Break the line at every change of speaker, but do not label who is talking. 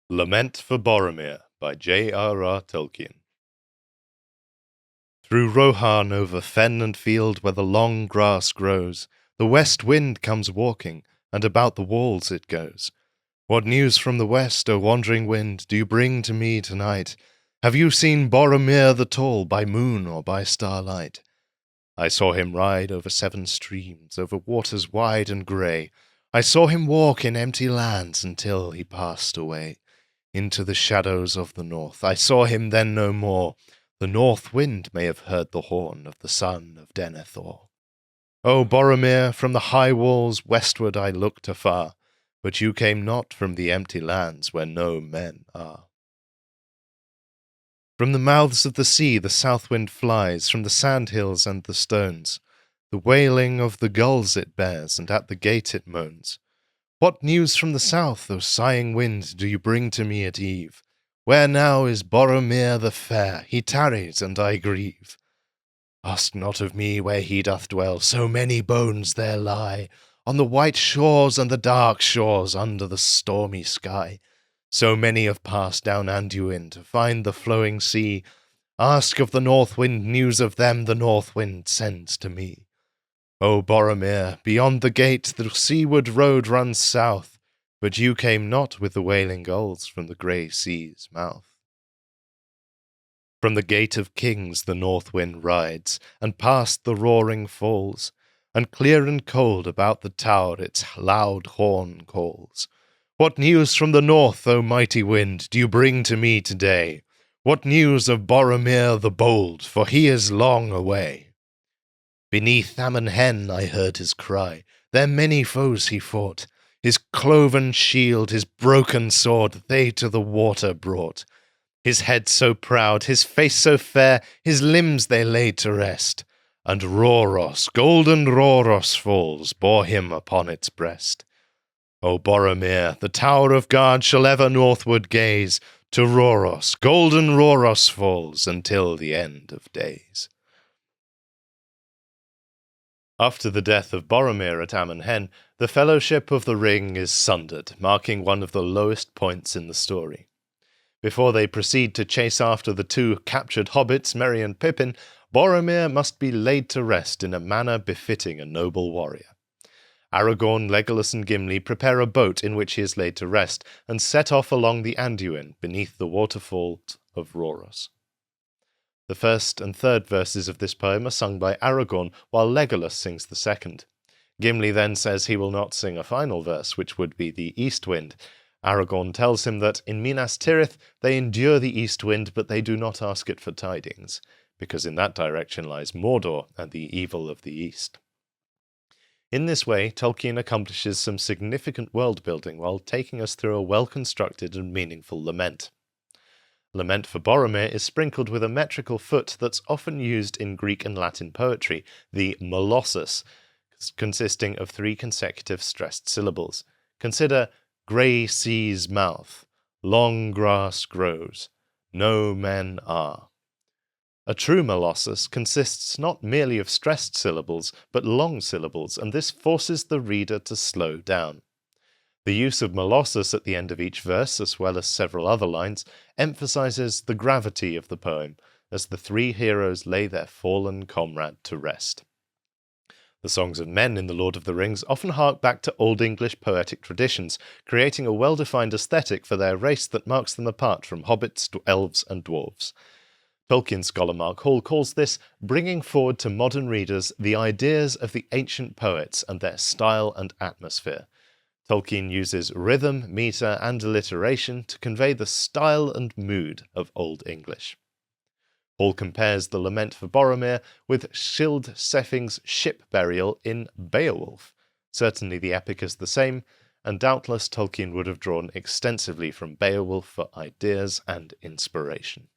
Lament for Boromir by J.R.R. Tolkien. Through Rohan over fen and field where the long grass grows, the west wind comes walking, and about the walls it goes. What news from the west, O wandering wind, do you bring to me tonight? Have you seen Boromir the Tall by moon or by starlight? I saw him ride over 7 streams, over waters wide and grey. I saw him walk in empty lands until he passed away into the shadows of the north. I saw him then no more. The north wind may have heard the horn of the son of Denethor. O Boromir, from the high walls westward I looked afar, but you came not from the empty lands where no men are. From the mouths of the sea the south wind flies, from the sandhills and the stones. The wailing of the gulls it bears, and at the gate it moans. What news from the south, O sighing wind, do you bring to me at eve? Where now is Boromir the fair? He tarries, and I grieve. Ask not of me where he doth dwell, so many bones there lie, on the white shores and the dark shores under the stormy sky. So many have passed down Anduin to find the flowing sea. Ask of the north wind news of them the north wind sends to me. O Boromir, beyond the gate the seaward road runs south, but you came not with the wailing gulls from the grey sea's mouth. From the gate of kings the north wind rides, and past the roaring falls, and clear and cold about the tower its loud horn calls. What news from the north, O mighty wind, do you bring to me today? What news of Boromir the bold, for he is long away? Beneath Amon Hen I heard his cry, there many foes he fought. His cloven shield, his broken sword, they to the water brought. His head so proud, his face so fair, his limbs they laid to rest. And Rhoros, golden Rhoros falls, bore him upon its breast. O Boromir, the tower of guard shall ever northward gaze, to Rhoros, golden Rhoros falls, until the end of days. After the death of Boromir at Amon Hen, the Fellowship of the Ring is sundered, marking one of the lowest points in the story. Before they proceed to chase after the 2 captured hobbits, Merry and Pippin, Boromir must be laid to rest in a manner befitting a noble warrior. Aragorn, Legolas and Gimli prepare a boat in which he is laid to rest, and set off along the Anduin beneath the waterfall of Rhoros. The first and third verses of this poem are sung by Aragorn, while Legolas sings the second. Gimli then says he will not sing a final verse, which would be the east wind. Aragorn tells him that in Minas Tirith they endure the east wind, but they do not ask it for tidings, because in that direction lies Mordor and the evil of the east. In this way, Tolkien accomplishes some significant world-building while taking us through a well-constructed and meaningful lament. Lament for Boromir is sprinkled with a metrical foot that's often used in Greek and Latin poetry, the molossus, consisting of 3 consecutive stressed syllables. Consider grey sea's mouth, long grass grows, no men are. A true molossus consists not merely of stressed syllables, but long syllables, and this forces the reader to slow down. The use of molossus at the end of each verse, as well as several other lines, emphasizes the gravity of the poem, as the 3 heroes lay their fallen comrade to rest. The songs of men in The Lord of the Rings often hark back to Old English poetic traditions, creating a well-defined aesthetic for their race that marks them apart from hobbits, elves and dwarves. Tolkien scholar Mark Hall calls this bringing forward to modern readers the ideas of the ancient poets and their style and atmosphere. Tolkien uses rhythm, metre, and alliteration to convey the style and mood of Old English. Hall compares the Lament for Boromir with Scyld Sefing's ship burial in Beowulf. Certainly the epic is the same, and doubtless Tolkien would have drawn extensively from Beowulf for ideas and inspiration.